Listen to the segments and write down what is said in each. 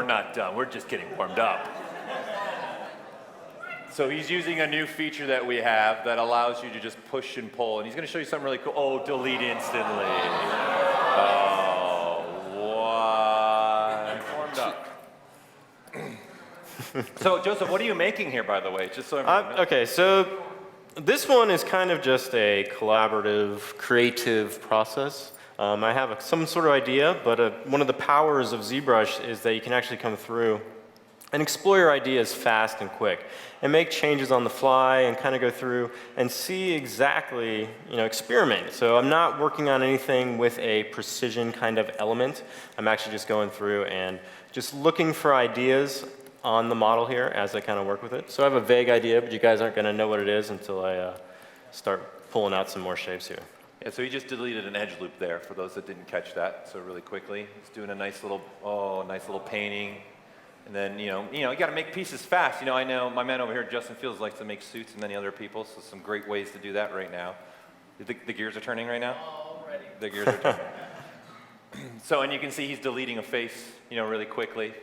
we're not done. We're just getting warmed up. So he's using a new feature that we have that allows you to just push and pull. And he's going to show you something really cool. Oh, delete instantly. Oh, what? Warmed up. So, Joseph, what are you making here, by the way? Just so okay, so this one is kind of just a collaborative, creative process. I have some sort of idea, but one of the powers of ZBrush is that you can actually come through and explore your ideas fast and quick, and make changes on the fly, and kind of go through and see exactly, experiment. So I'm not working on anything with a precision kind of element. I'm actually just going through and just looking for ideas on the model here as I kind of work with it. So I have a vague idea, but you guys aren't going to know what it is until I start pulling out some more shapes here. Yeah, so he just deleted an edge loop there for those that didn't catch that. So really quickly, he's doing a nice little painting. And then, you got to make pieces fast. I know my man over here, Justin Fields, likes to make suits and many other people, so some great ways to do that right now. The gears are turning right now? Already. The gears are turning. So, and you can see he's deleting a face, really quickly.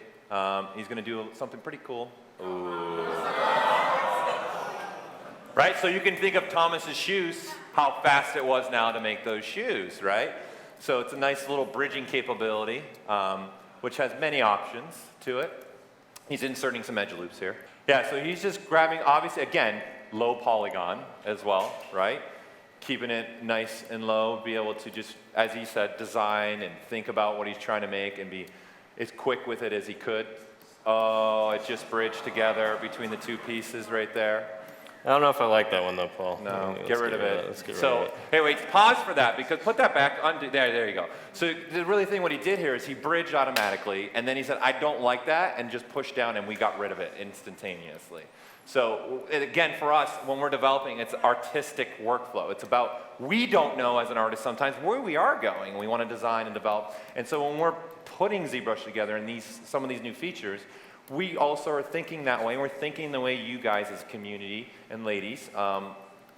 He's going to do something pretty cool. Ooh. Right, so you can think of Thomas's shoes, how fast it was now to make those shoes, right? So it's a nice little bridging capability, which has many options to it. He's inserting some edge loops here. Yeah, so he's just grabbing, obviously, again, low polygon as well, right? Keeping it nice and low, be able to just, as he said, design and think about what he's trying to make and be as quick with it as he could. Oh, it just bridged together between the two pieces right there. I don't know if I like that one though, Paul. No, get rid of it. Let's get rid of it. Hey, wait, pause for that, because put that back, there you go. So the really thing what he did here is he bridged automatically, and then he said, I don't like that, and just pushed down, and we got rid of it instantaneously. So again, for us, when we're developing, it's artistic workflow. It's about, we don't know as an artist sometimes where we are going, and we want to design and develop. And so when we're putting ZBrush together and some of these new features, we also are thinking that way. We're thinking the way you guys as a community and ladies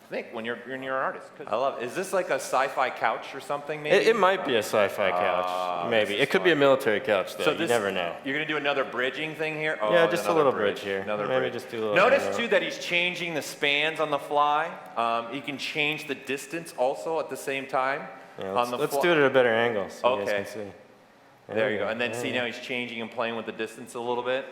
think when you're an artist. I love it. Is this like a sci-fi couch or something, maybe? It might be a sci-fi couch, maybe. It could be a military couch, though. You never know. You're going to do another bridging thing here? Oh, yeah, just a little bridge here. Another maybe bridge. Just do a little. Notice, too, that he's changing the spans on the fly. He can change the distance also at the same time. Yeah, let's do it at a better angle so you guys can see. There you go. And then see now he's changing and playing with the distance a little bit.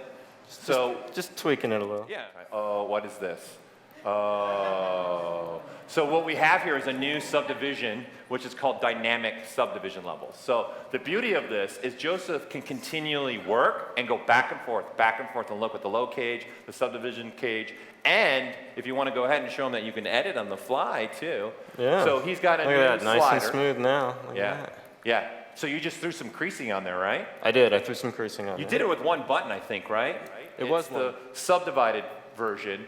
Just tweaking it a little. Yeah. Oh, what is this? Oh. So what we have here is a new subdivision, which is called dynamic subdivision levels. So the beauty of this is Joseph can continually work and go back and forth, and look at the low cage, the subdivision cage, and if you want to go ahead and show him that you can edit on the fly too. Yeah. So he's got a new slider. Nice and smooth now. Yeah. So you just threw some creasing on there, right? I did. I threw some creasing on there. You did it with one button, I think, right? It was the subdivided version,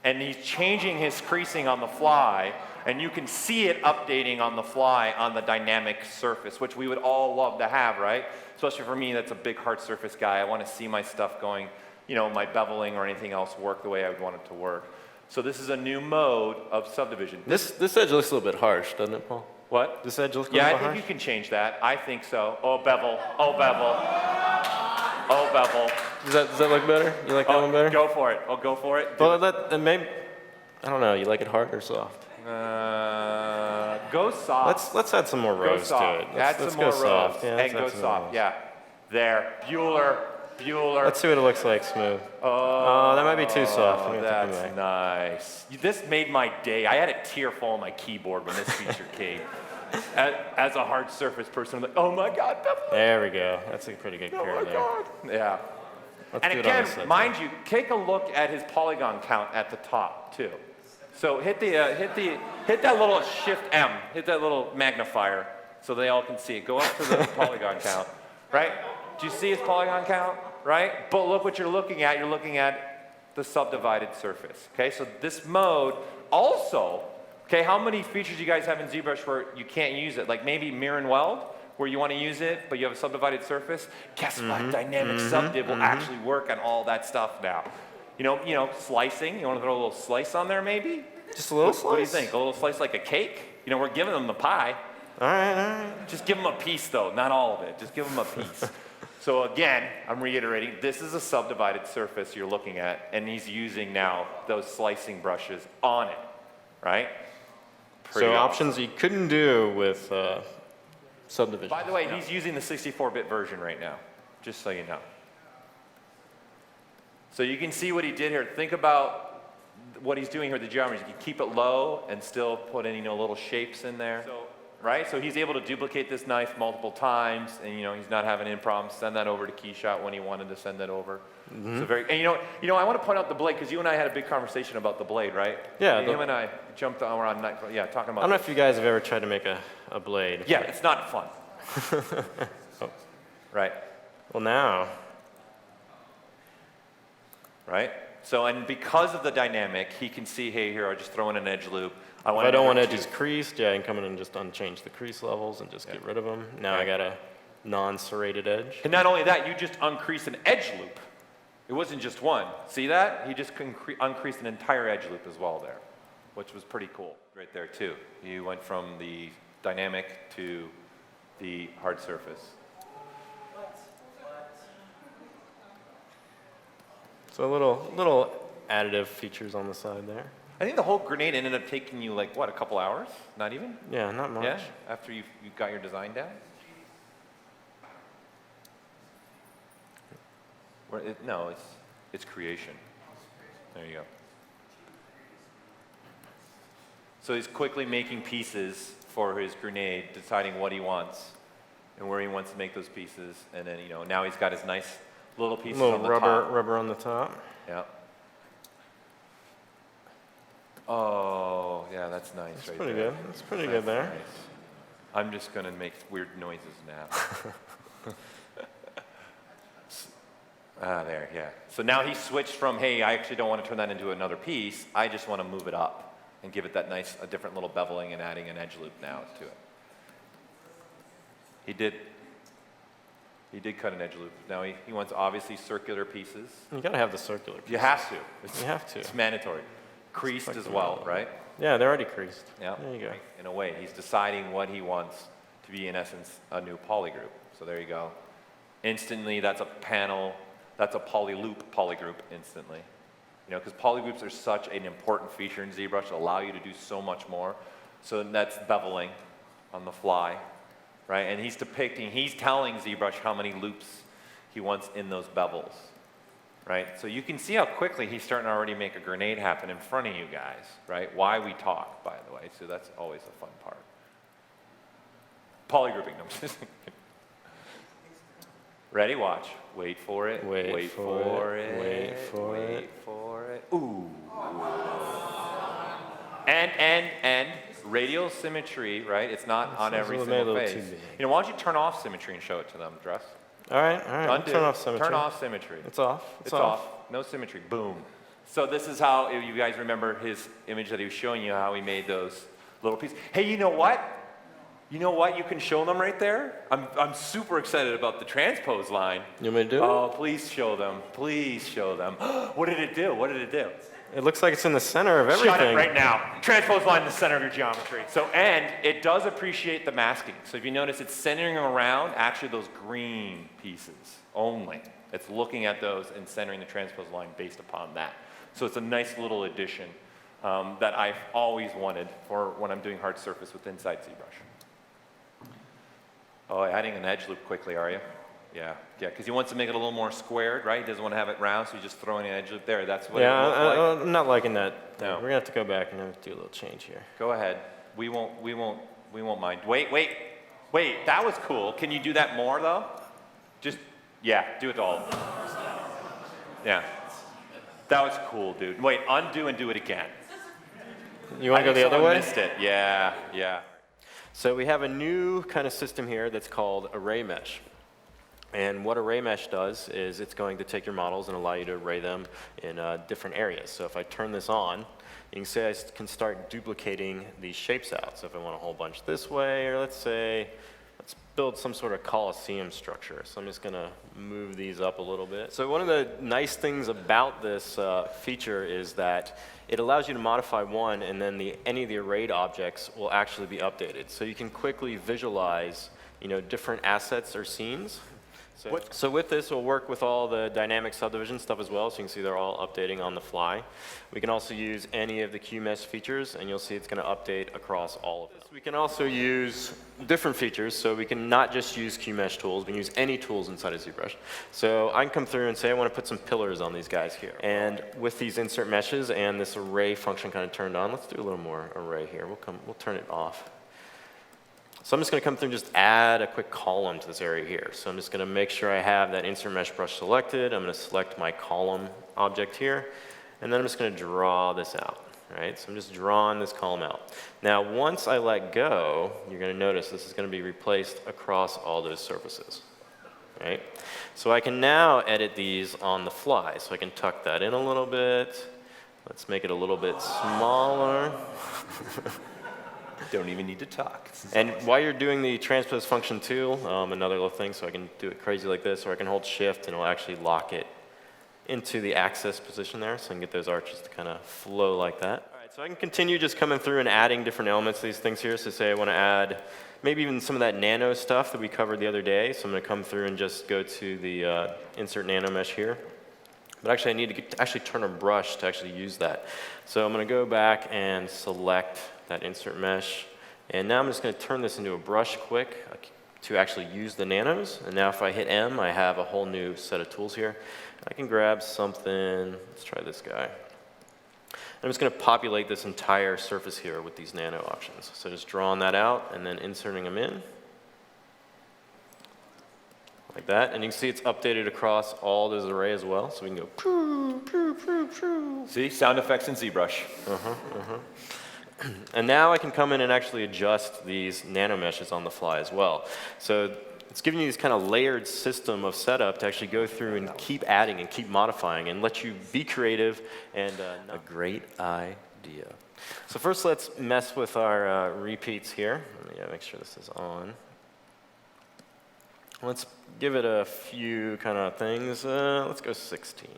and he's changing his creasing on the fly, and you can see it updating on the fly on the dynamic surface, which we would all love to have, right? Especially for me, that's a big hard surface guy. I want to see my stuff going, my beveling or anything else work the way I would want it to work. So this is a new mode of subdivision. This edge looks a little bit harsh, doesn't it, Paul? What? This edge looks a little bit harsh? Yeah, I think you can change that. I think so. Oh, bevel. Oh, bevel. Oh, bevel. Does that look better? You like that one better? Go for it. Oh, go for it. Well, maybe, I don't know. You like it hard or soft? Go soft. Let's add some more rose to it. Add some more rose. And go soft. Yeah. There. Bueller. Let's see what it looks like smooth. Oh, that might be too soft. That's nice. This made my day. I had a tear fall on my keyboard when this feature came. As a hard surface person, I'm like, oh my God, bevel. There we go. That's a pretty good curve there. God. Yeah. And again, mind you, take a look at his polygon count at the top too. So hit that little Shift M, hit that little magnifier, so they all can see it. Go up to the polygon count, right? Do you see his polygon count, right? But look what you're looking at. You're looking at the subdivided surface. Okay, so this mode also. Okay, how many features do you guys have in ZBrush where you can't use it? Like maybe mirror and weld, where you want to use it, but you have a subdivided surface. Guess what? Dynamic subdiv will actually work on all that stuff now. Slicing. You want to throw a little slice on there, maybe? Just a little slice. What do you think? A little slice like a cake? We're giving them the pie. All right. Just give them a piece, though, not all of it. Just give them a piece. So again, I'm reiterating, this is a subdivided surface you're looking at, and he's using now those slicing brushes on it, right? Pretty So awesome. options you couldn't do with subdivision. By the way, he's using the 64-bit version right now, just so you know. So you can see what he did here. Think about what he's doing here with the geometry. You can keep it low and still put in, little shapes in there. Right? So he's able to duplicate this knife multiple times, and he's not having any problems. Send that over to Keyshot when he wanted to send that over. So and I want to point out the blade, because you and I had a big conversation about the blade, right? Yeah. Him and I jumped around, talking about. I don't know if you guys have ever tried to make a blade. Yeah, it's not fun. Oh. Right. Well, now. Right. So, and because of the dynamic, he can see, hey, here, I'll just throw in an edge loop. If I don't want edges creased, yeah, I can come in and just unchange the crease levels and just get rid of them. Now I got a non-serrated edge. And not only that, you just uncrease an edge loop. It wasn't just one. See that? He just uncreased an entire edge loop as well there, which was pretty cool right there too. You went from the dynamic to the hard surface. So little additive features on the side there. I think the whole grenade ended up taking you like, what, a couple hours? Not even? Yeah, not much. Yeah, after you got your design down? No, it's creation. There you go. So he's quickly making pieces for his grenade, deciding what he wants and where he wants to make those pieces. And then, now he's got his nice little pieces on the top. Rubber on the top. Yeah. Oh, yeah, that's nice That's right pretty there. good. That's pretty good there. Nice. I'm just going to make weird noises now. There, yeah. So now he switched from, hey, I actually don't want to turn that into another piece. I just want to move it up and give it that nice, a different little beveling and adding an edge loop now to it. He did cut an edge loop. Now he wants obviously circular pieces. You gotta have the circular piece. You have to. You have to. It's mandatory. Creased as well, right? Yeah, they're already creased. Yeah. There you go. In a way, he's deciding what he wants to be, in essence, a new polygroup. So there you go. Instantly, that's a panel. That's a polyloop polygroup instantly. Because polygroups are such an important feature in ZBrush, allow you to do so much more. So that's beveling on the fly, right? And he's telling ZBrush how many loops he wants in those bevels, right? So you can see how quickly he's starting to already make a grenade happen in front of you guys, right? Why we talk, by the way. So that's always a fun part. Polygrouping, no, I'm just ready? Watch. Wait for it. Wait for it. Wait for it. Wait for it. Ooh. And radial symmetry, right? It's not on every single face. Why don't you turn off symmetry and show it to them, Dress? All right. Undo. Turn off symmetry. Turn off symmetry. It's off. It's off. No symmetry. Boom. So this is how, if you guys remember his image that he was showing you, how he made those little pieces. Hey, you know what? You know what? You can show them right there. I'm super excited about the transpose line. You want me to do it? Oh, please show them. Please show them. What did it do? What did it do? It looks like it's in the center of everything. Shut it right now. Transpose line in the center of your geometry. So, and it does appreciate the masking. So if you notice, it's centering around actually those green pieces only. It's looking at those and centering the transpose line based upon that. So it's a nice little addition that I've always wanted for when I'm doing hard surface with inside ZBrush. Oh, adding an edge loop quickly, are you? Yeah, because he wants to make it a little more squared, right? He doesn't want to have it round, so he's just throwing an edge loop there. That's what it looks like. I'm not liking that. No. We're gonna have to go back and do a little change here. Go ahead. We won't mind. Wait. That was cool. Can you do that more though? Just do it to all of them. Yeah. That was cool, dude. Wait, undo and do it again. You want to go the other way? I missed it. Yeah. So we have a new kind of system here that's called array mesh. And what array mesh does is it's going to take your models and allow you to array them in different areas. So if I turn this on, you can say I can start duplicating these shapes out. So if I want a whole bunch this way, or let's build some sort of Colosseum structure. So I'm just gonna move these up a little bit. So one of the nice things about this feature is that it allows you to modify one, and then any of the arrayed objects will actually be updated. So you can quickly visualize, different assets or scenes. So with this, we'll work with all the dynamic subdivision stuff as well, so you can see they're all updating on the fly. We can also use any of the QMesh features, and you'll see it's going to update across all of them. We can also use different features, so we can not just use QMesh tools, we can use any tools inside of ZBrush. So I can come through and say I want to put some pillars on these guys here. And with these insert meshes and this array function kind of turned on, let's do a little more array here. We'll turn it off. So I'm just going to come through and just add a quick column to this area here. So I'm just going to make sure I have that insert mesh brush selected. I'm going to select my column object here, and then I'm just going to draw this out. Right? So I'm just drawing this column out. Now, once I let go, you're going to notice this is going to be replaced across all those surfaces. Right? So I can now edit these on the fly. So I can tuck that in a little bit. Let's make it a little bit smaller. Don't even need to talk. And while you're doing the transpose function too, another little thing, so I can do it crazy like this, or I can hold shift and it'll actually lock it into the axis position there, so I can get those arches to kind of flow like that. All right, so I can continue just coming through and adding different elements to these things here. So say I want to add maybe even some of that nano stuff that we covered the other day. So I'm going to come through and just go to the insert nano mesh here. But actually I need to actually turn a brush to actually use that. So I'm going to go back and select that insert mesh. And now I'm just going to turn this into a brush quick to actually use the nanos. And now if I hit M, I have a whole new set of tools here. I can grab something, let's try this guy. I'm just going to populate this entire surface here with these nano options. So just drawing that out and then inserting them in. Like that. And you can see it's updated across all those arrays as well. So we can go poo, poo, poo, poo. See, sound effects in ZBrush. And now I can come in and actually adjust these nano meshes on the fly as well. So it's giving you this kind of layered system of setup to actually go through and keep adding and keep modifying and let you be creative and a great idea. So first let's mess with our repeats here. Let me make sure this is on. Let's give it a few kind of things. Let's go 16.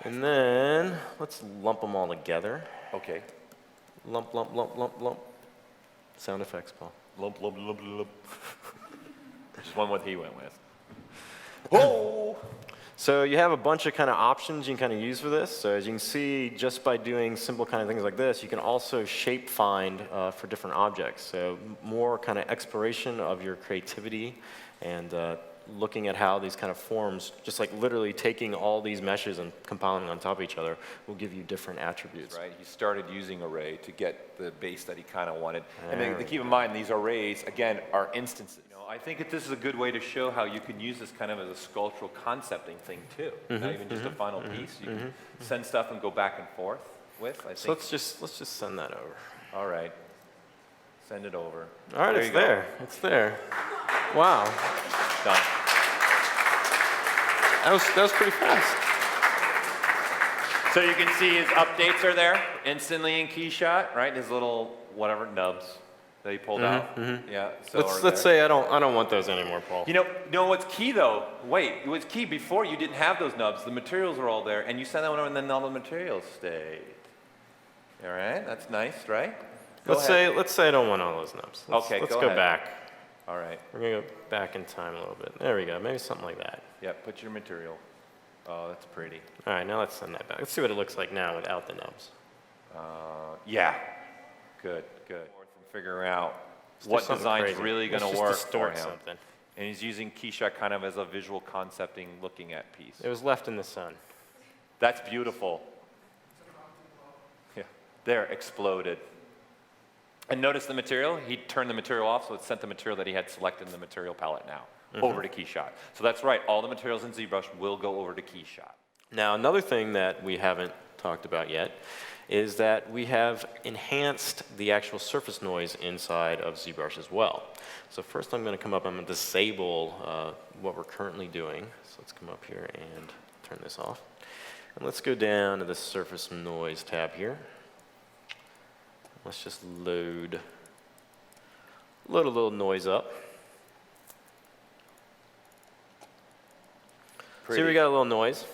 And then let's lump them all together. Okay. Lump, lump, lump, lump, lump. Sound effects, Paul. Lump, lump, lump, lump. Just one what he went with. Whoa! So you have a bunch of kind of options you can kind of use for this. So as you can see, just by doing simple kind of things like this, you can also shape find for different objects. So more kind of exploration of your creativity and looking at how these kind of forms, just like literally taking all these meshes and compiling on top of each other, will give you different attributes. Right, he started using array to get the base that he kind of wanted. And then keep in mind, these arrays, again, are instances. You know, I think that this is a good way to show how you can use this kind of as a sculptural concepting thing too. Not even just a final piece. You can send stuff and go back and forth with. I think. So let's just send that over. All right. Send it over. All right, it's there. It's there. Wow. Done. That was pretty fast. So you can see his updates are there instantly in KeyShot, right? His little whatever nubs that he pulled out. Yeah. So Let's say I don't want those anymore, Paul. You know what's key though? Wait, what's key? Before you didn't have those nubs. The materials were all there, and you sent that one over, and then all the materials stayed. All right. That's nice, right? Let's say I don't want all those nubs. Let's go back. All right. We're gonna go back in time a little bit. There we go. Maybe something like that. Yeah. Put your material. Oh, that's pretty. All right. Now let's send that back. Let's see what it looks like now without the nubs. Yeah. Good. Good. And figure out what design's really going to work for him. Something. And he's using KeyShot kind of as a visual concepting, looking at piece. It was left in the sun. That's beautiful. Yeah. There, exploded. And notice the material, he turned the material off, so it sent the material that he had selected in the material palette now over to KeyShot. So that's right, all the materials in ZBrush will go over to KeyShot. Now, another thing that we haven't talked about yet is that we have enhanced the actual surface noise inside of ZBrush as well. So first I'm going to come up, I'm going to disable what we're currently doing. So let's come up here and turn this off. And let's go down to the surface noise tab here. Let's just load a little noise up. Pretty. See, we got a little noise.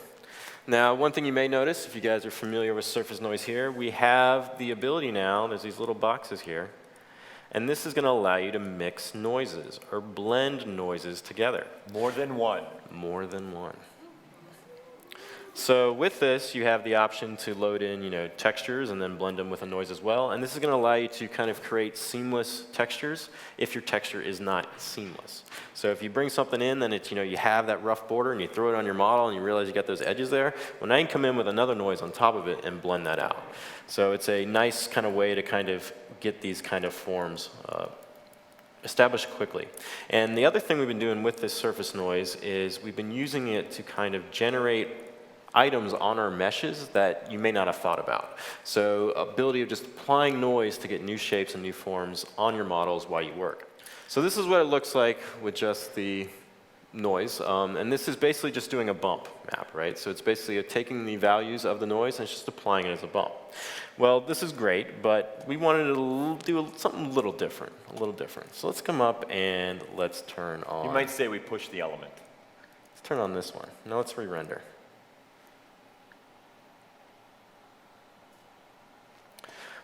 Now, one thing you may notice, if you guys are familiar with surface noise here, we have the ability now, there's these little boxes here, And this is going to allow you to mix noises or blend noises together. More than one. More than one. So with this, you have the option to load in, textures and then blend them with a noise as well. And this is going to allow you to kind of create seamless textures if your texture is not seamless. So if you bring something in, then it's, you have that rough border and you throw it on your model and you realize you got those edges there. Well, now you can come in with another noise on top of it and blend that out. So it's a nice kind of way to kind of get these kind of forms established quickly. And the other thing we've been doing with this surface noise is we've been using it to kind of generate items on our meshes that you may not have thought about. So ability of just applying noise to get new shapes and new forms on your models while you work. So this is what it looks like with just the noise. And this is basically just doing a bump map, right? So it's basically taking the values of the noise and it's just applying it as a bump. Well, this is great, but we wanted to do something a little different, So let's come up and let's turn on. You might say we push the element. Let's turn on this one. Now let's re-render.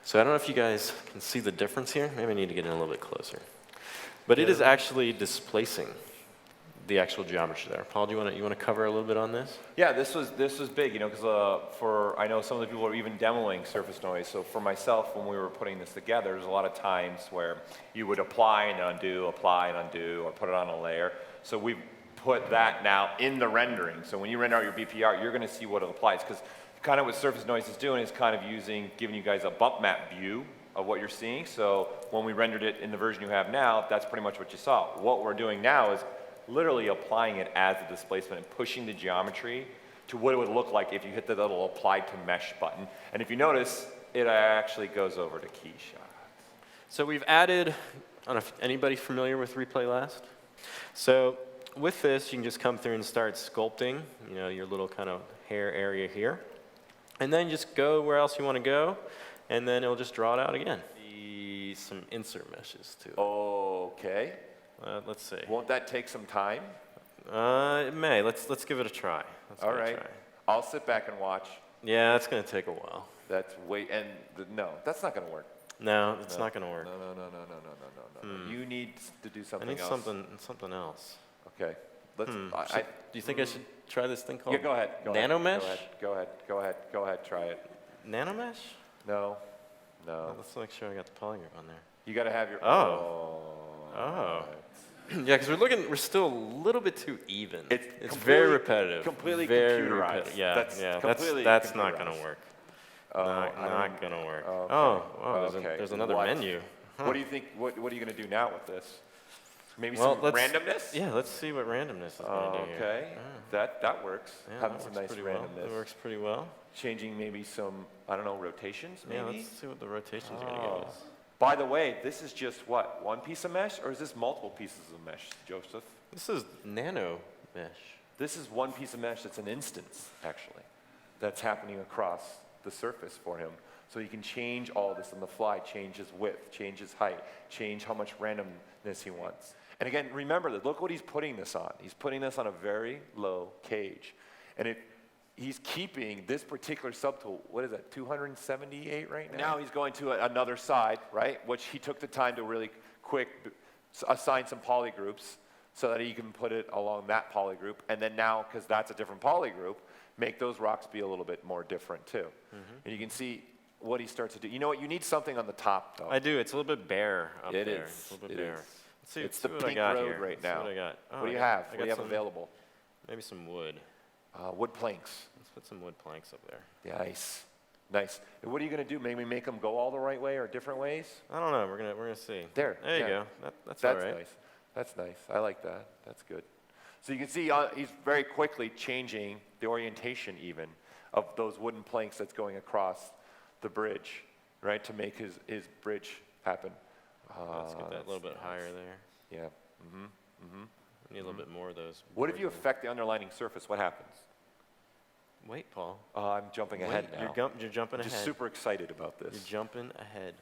So I don't know if you guys can see the difference here. Maybe I need to get in a little bit closer. But it is actually displacing the actual geometry there. Paul, do you want to cover a little bit on this? Yeah, this was big, because I know some of the people are even demoing surface noise. So for myself, when we were putting this together, there's a lot of times where you would apply and undo, or put it on a layer. So we put that now in the rendering. So when you render out your BPR, you're going to see what it applies, because kind of what surface noise is doing is kind of giving you guys a bump map view of what you're seeing. So when we rendered it in the version you have now, that's pretty much what you saw. What we're doing now is literally applying it as a displacement and pushing the geometry to what it would look like if you hit the little apply to mesh button. And if you notice, it actually goes over to key shot. So we've added, I don't know if anybody familiar with Replay Last? So with this, you can just come through and start sculpting, your little kind of hair area here. And then just go where else you want to go, and then it'll just draw it out again. Some insert meshes too. Okay. Let's see. Won't that take some time? It may. Let's give it a try. All right. I'll sit back and watch. Yeah, that's going to take a while. No, that's not going to work. No, it's not going to work. No. You need to do something else. I need something else. Okay. Let's. Do you think I should try this thing called? Yeah, go ahead. Nanomesh? Go ahead. Try it. Nanomesh? No. Let's make sure I got the polygon on there. You got to have your. Oh. Yeah, because we're still a little bit too even. It's very repetitive. Completely very computerized. Repetitive. Yeah, that's not going to work. Not going to work. Okay. There's another menu. Huh. What do you think? What are you going to do now with this? Maybe some randomness? Yeah, let's see what randomness is going to do here. Okay, that works. Yeah, Having some nice randomness. It works pretty well. Changing maybe some, rotations maybe? Yeah, let's see what the rotations are going to give us. By the way, this is just what, one piece of mesh, or is this multiple pieces of mesh, Joseph? This is nano mesh. This is one piece of mesh that's an instance, actually, that's happening across the surface for him. So you can change all this on the fly, change his width, change his height, change how much randomness he wants. And again, remember that, look what he's putting this on. He's putting this on a very low cage. And he's keeping this particular subtool, what is that, 278 right now? Now he's going to another side, right, which he took the time to really quick assign some polygroups so that he can put it along that polygroup. And then now, because that's a different polygroup, make those rocks be a little bit more different too. And you can see what he starts to do. You know what, you need something on the top though. I do, it's a little bit bare up there. It is. It's a little bit bare. Let's see, It's the what I pink got road here. right now. What I got. What do you have? I What do you have available? Maybe some wood. Wood planks. Let's put some wood planks up there. Nice. Nice. And what are you going to do? Maybe make them go all the right way or different ways? I don't know. We're gonna see. There you go. That's all right. Nice. That's nice. I like that. That's good. So you can see he's very quickly changing the orientation even of those wooden planks that's going across the bridge, right, to make his bridge happen. Let's get that a little bit higher there. Yeah. Need a little bit more of those. What if you affect the underlining surface? What happens? Wait, Paul. I'm jumping ahead now. You're jumping ahead. Just super excited about this. You're jumping ahead.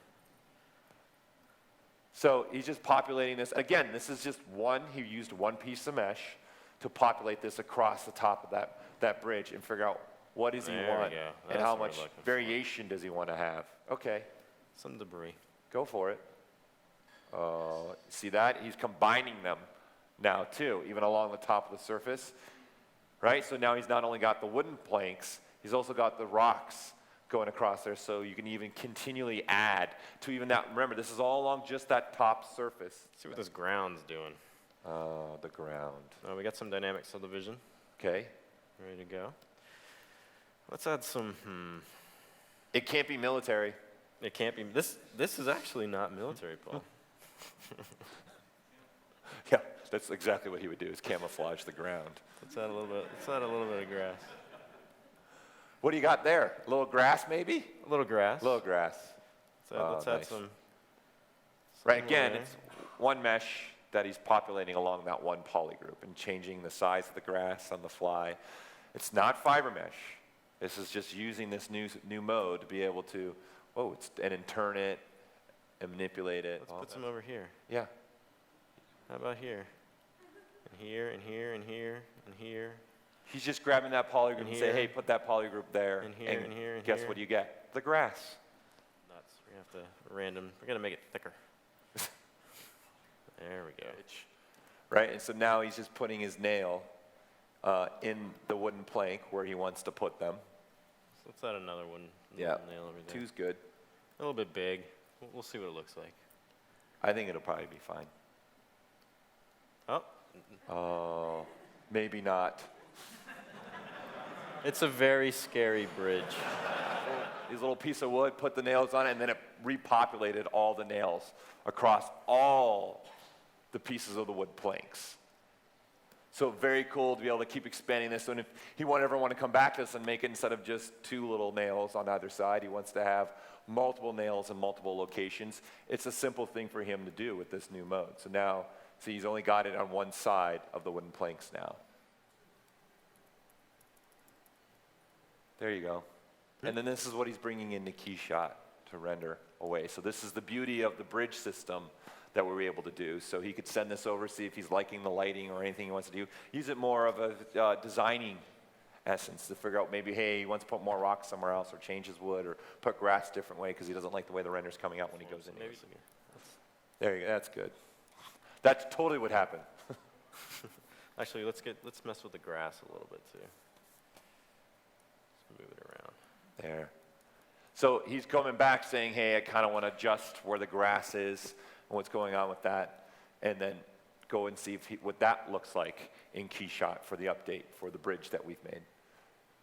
So he's just populating this. Again, this is just he used one piece of mesh to populate this across the top of that bridge and figure out what does he want and how much variation does he want to have. Okay. Some debris. Go for it. See that? He's combining them now too, even along the top of the surface, right? So now he's not only got the wooden planks, he's also got the rocks going across there, so you can even continually add to even that. Remember, this is all along just that top surface. Let's see what this ground's doing. The ground. We got some dynamic subdivision. Okay. Ready to go. Let's add some, It can't be military. It can't be, this is actually not military, Paul. Yeah, that's exactly what he would do, is camouflage the ground. Let's add a little bit of grass. What do you got there? A little grass, maybe? A little grass. A little grass. Let's add Nice. some. Right, again, it's one mesh that he's populating along that one poly group and changing the size of the grass on the fly. It's not fiber mesh. This is just using this new mode to be able to, and then turn it and manipulate it. Let's put some over here. Yeah. How about here? And here, and here, and here, and here. He's just grabbing that poly group and say, here. hey, put that poly group there. And here, and here, and guess here. what you get? The grass. Nuts. We're going to have to we're going to make it thicker. There we go. Right, and so now he's just putting his nail in the wooden plank where he wants to put them. So let's add another one. Yeah, Nail over there. two's good. A little bit big. We'll see what it looks like. I think it'll probably be fine. Oh. Oh, maybe not. It's a very scary bridge. These little piece of wood, put the nails on it, and then it repopulated all the nails across all the pieces of the wood planks. So very cool to be able to keep expanding this. And if he won't ever want to come back to this and make it instead of just 2 little nails on either side, he wants to have multiple nails in multiple locations. It's a simple thing for him to do with this new mode. So now, see, he's only got it on one side of the wooden planks now. There you go. And then this is what he's bringing into KeyShot to render away. So this is the beauty of the bridge system that we were able to do. So he could send this over, see if he's liking the lighting or anything he wants to do. Use it more of a designing essence to figure out maybe, hey, he wants to put more rocks somewhere else or change his wood or put grass a different way because he doesn't like the way the render's coming out when he goes in. Maybe. There you go. That's good. That's totally what happened. Actually, let's mess with the grass a little bit too. Let's move it around. There. So he's coming back saying, hey, I kind of want to adjust where the grass is and what's going on with that, and then go and see what that looks like in KeyShot for the update for the bridge that we've made.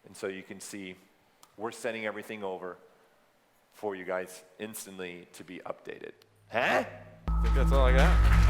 And so you can see we're sending everything over for you guys instantly to be updated. Huh? I think that's all I got.